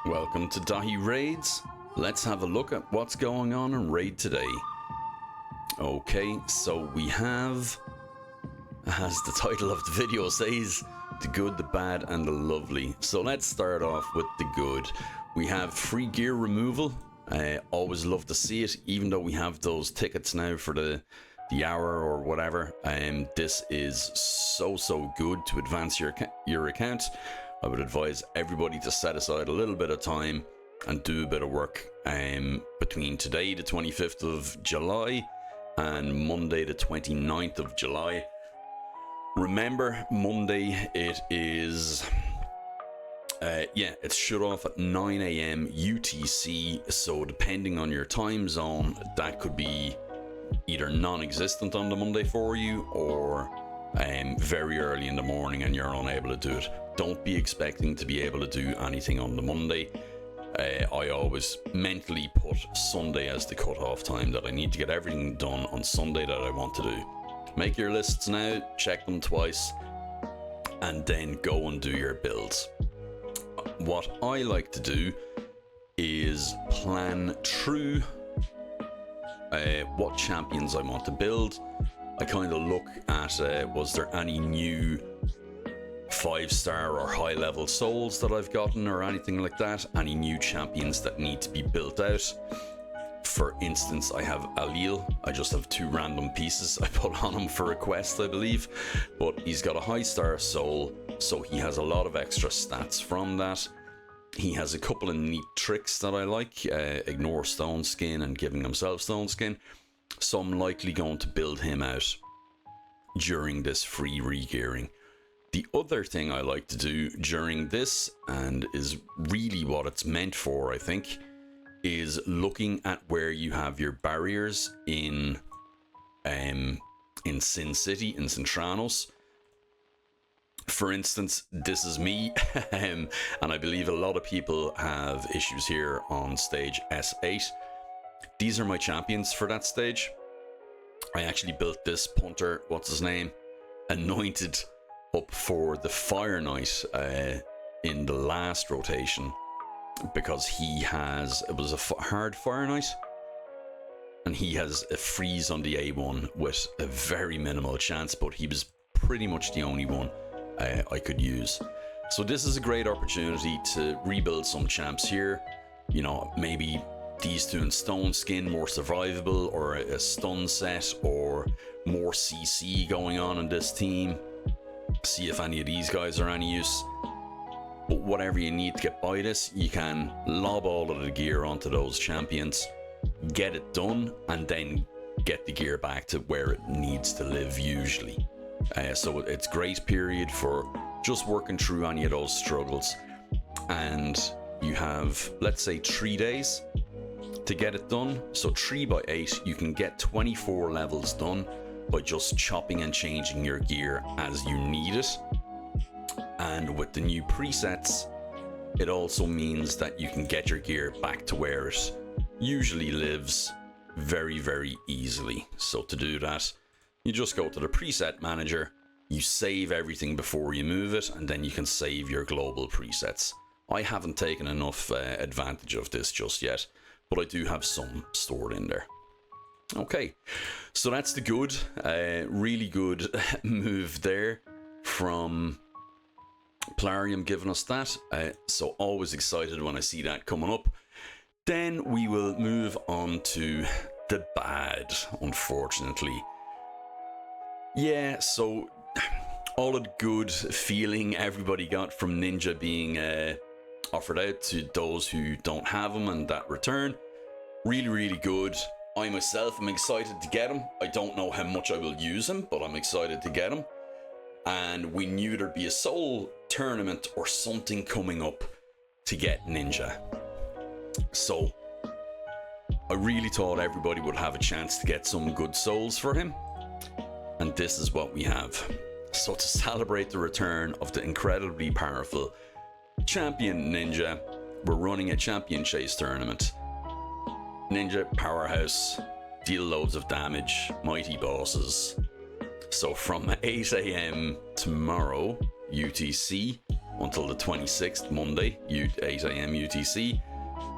Welcome to Dahi Raids. Let's have a look at what's going on in Raid today. Okay, so we have, as the title of the video says, the good, the bad and the lovely. So let's start off with the good. We have free gear removal. Always love to see it, even though we have those tickets now for the hour or whatever. This is so good to advance your account. I would advise everybody to set aside a little bit of time and do a bit of work between today, the 25th of July, and Monday, the 29th of July. Remember, Monday it is, it's shut off at 9 AM UTC, so depending on your time zone, that could be either non-existent on the Monday for you, or very early in the morning and you're unable to do it. Don't be expecting to be able to do anything on the Monday. I always mentally put Sunday as the cut-off time, that I need to get everything done on Sunday that I want to do. Make your lists now, check them twice, and then go and do your builds. What I like to do is plan through what champions I want to build. I kind of look at was there any new 5-star or high level souls that I've gotten or anything like that, any new champions that need to be built out. For instance, I have Alil. I just have 2 random pieces I put on him for a quest, I believe, but he's got a high star soul, so he has a lot of extra stats from that. He has a couple of neat tricks that I like, ignore stone skin and giving himself stone skin, so I'm likely going to build him out during this free regearing. The other thing I like to do during this, and is really what it's meant for, I think, is looking at where you have your barriers in Sin City, in Centranos. For instance, this is me, and I believe a lot of people have issues here on stage S8. These are my champions for that stage. I actually built this punter, what's his name, anointed up for the Fire Knight in the last rotation, because it was a hard Fire Knight, and he has a freeze on the A1 with a very minimal chance, but he was pretty much the only one I could use. So this is a great opportunity to rebuild some champs here. You know, maybe these 2 in stone skin, more survivable, or a stun set, or more CC going on in this team. See if any of these guys are any use. But whatever you need to get by this, you can lob all of the gear onto those champions, get it done, and then get the gear back to where it needs to live usually. So it's great period for just working through any of those struggles. And you have, let's say, 3 days to get it done. So 3 by 8, you can get 24 levels done by just chopping and changing your gear as you need it. And with the new presets, it also means that you can get your gear back to where it usually lives very easily. So to do that, you just go to the preset manager, you save everything before you move it, and then you can save your global presets. I haven't taken enough advantage of this just yet, but I do have some stored in there. Okay, so that's the good, really good move there from Plarium giving us that. So always excited when I see that coming up. Then we will move on to the bad, unfortunately. Yeah, so all of the good feeling everybody got from Ninja being offered out to those who don't have them, and that return, really good. I myself am excited to get him. I don't know how much I will use him, but I'm excited to get him. And we knew there'd be a soul tournament or something coming up to get Ninja. So I really thought everybody would have a chance to get some good souls for him. And this is what we have. So to celebrate the return of the incredibly powerful champion Ninja, we're running a champion chase tournament. Ninja powerhouse, deal loads of damage, mighty bosses. So from 8 AM tomorrow UTC until the 26th, Monday, 8 a.m. UTC.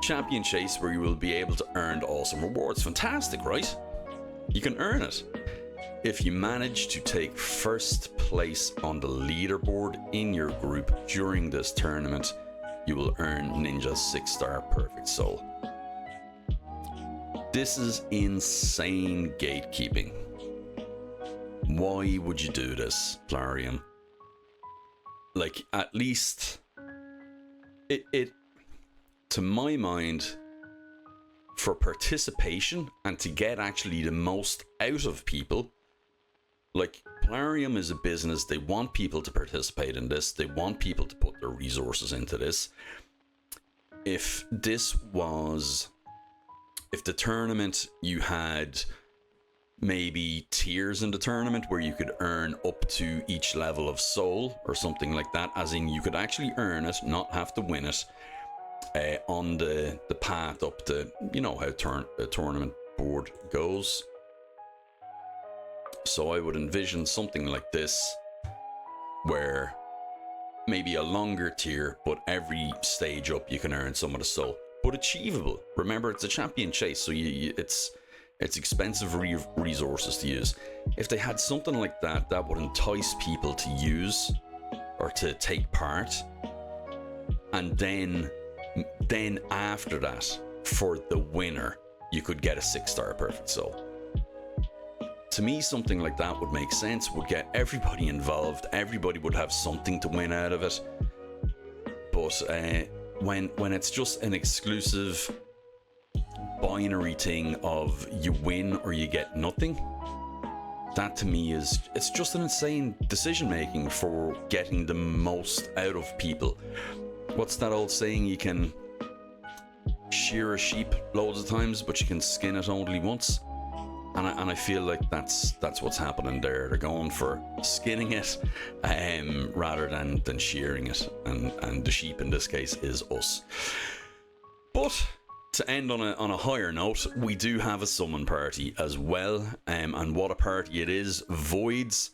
Champion Chase, where you will be able to earn awesome rewards. Fantastic, right? You can earn it. If you manage to take first place on the leaderboard in your group during this tournament, you will earn Ninja's 6-star Perfect Soul. This is insane gatekeeping. Why would you do this, Plarium? Like, at least it to my mind, for participation and to get actually the most out of people, like, Plarium is a business. They want people to participate in this. They want people to put their resources into this. If the tournament, you had maybe tiers in the tournament where you could earn up to each level of soul or something like that, as in you could actually earn it, not have to win it, on the path up the, you know how a tournament board goes. So I would envision something like this, where maybe a longer tier, but every stage up you can earn some of the soul, but achievable. Remember, it's a champion chase, so it's expensive resources to use. If they had something like that, that would entice people to use or to take part, and then after that, for the winner, you could get a 6-star Perfect Soul. To me, something like that would make sense, would get everybody involved, everybody would have something to win out of it. But when it's just an exclusive binary thing of you win or you get nothing, that to me it's just an insane decision making for getting the most out of people. What's that old saying? You can shear a sheep loads of times, but you can skin it only once. And I feel like that's what's happening there. They're going for skinning it rather than shearing it. And the sheep in this case is us. But to end on a higher note, we do have a summon party as well. And what a party it is. Voids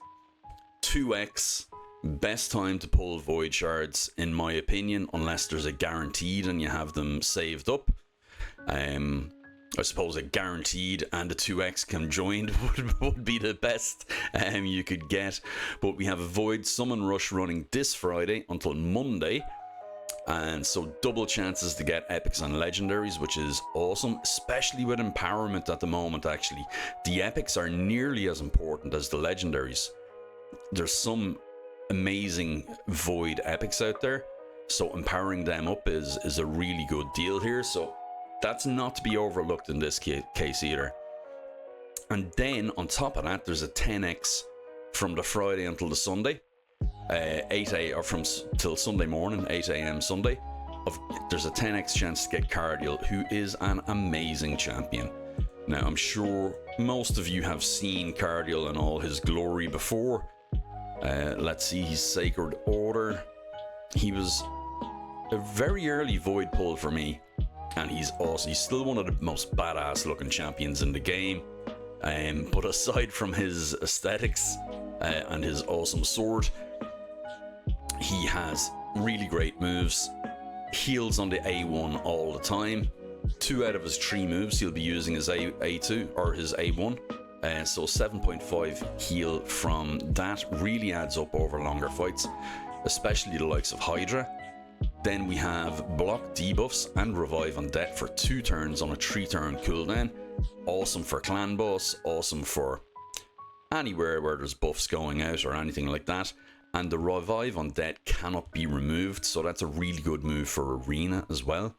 2x. Best time to pull Void Shards, in my opinion, unless there's a guaranteed and you have them saved up. I suppose a guaranteed and a 2x conjoined would be the best you could get. But we have a Void Summon Rush running this Friday until Monday. And so double chances to get epics and legendaries, which is awesome, especially with empowerment at the moment. Actually, the epics are nearly as important as the legendaries. There's some amazing Void epics out there, so empowering them up is a really good deal here. So that's not to be overlooked in this case either. And then on top of that, there's a 10x from the Friday until the Sunday, 8 a or from till Sunday morning, 8 a.m. Sunday. There's a 10x chance to get Cardial, who is an amazing champion. Now, I'm sure most of you have seen Cardial in all his glory before. Let's see, his Sacred Order. He was a very early Void pull for me, and he's awesome. He's still one of the most badass looking champions in the game. But aside from his aesthetics and his awesome sword, he has really great moves. Heals on the A1 all the time. 2 out of his 3 moves he'll be using his A2 or his A1. So 7.5 heal from that really adds up over longer fights, especially the likes of Hydra. Then we have block debuffs and revive on death for 2 turns on a 3-turn cooldown. Awesome for clan boss, awesome for anywhere where there's buffs going out or anything like that. And the revive on death cannot be removed, so that's a really good move for arena as well.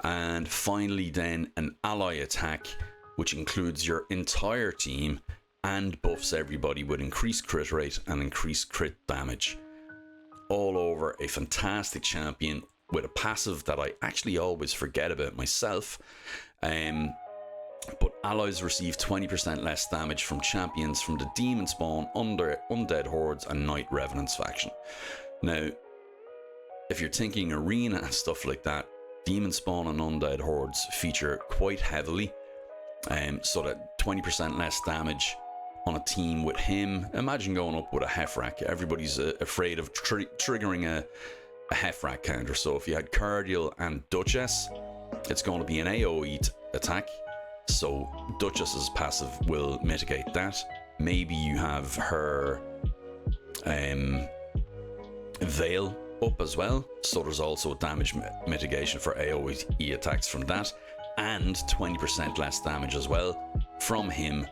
And finally then an ally attack, which includes your entire team and buffs everybody with increased crit rate and increased crit damage. All over a fantastic champion with a passive that I actually always forget about myself. But allies receive 20% less damage from champions from the Demon Spawn, Undead Hordes and Night Revenants faction. Now, if you're thinking arena and stuff like that, Demon Spawn and Undead Hordes feature quite heavily. So that 20% less damage on a team with him, imagine going up with a Hefrak. Everybody's afraid of triggering a Hefrak counter. So if you had Cardial and Duchess, it's going to be an AoE attack. So Duchess's passive will mitigate that. Maybe you have her Veil up as well. So there's also damage mitigation for AoE attacks from that. And 20% less damage as well from him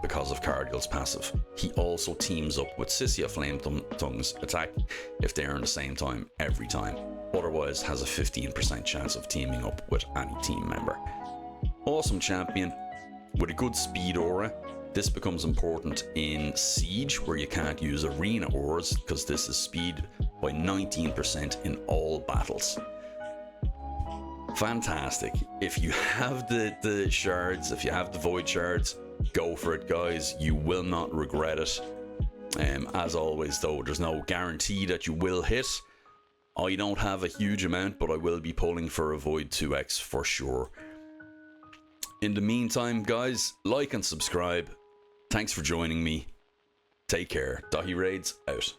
because of Cardial's passive. He also teams up with Sissia Flame Tongue's attack if they're in the same time every time. Otherwise has a 15% chance of teaming up with any team member. Awesome champion with a good speed aura. This becomes important in Siege, where you can't use arena auras because this is speed by 19% in all battles. Fantastic. If you have the shards, if you have the void shards, go for it, guys. You will not regret it. As always, though, there's no guarantee that you will hit. I don't have a huge amount, but I will be pulling for a void 2x for sure. In the meantime, guys, like and subscribe. Thanks for joining me. Take care. Dahi Raids out.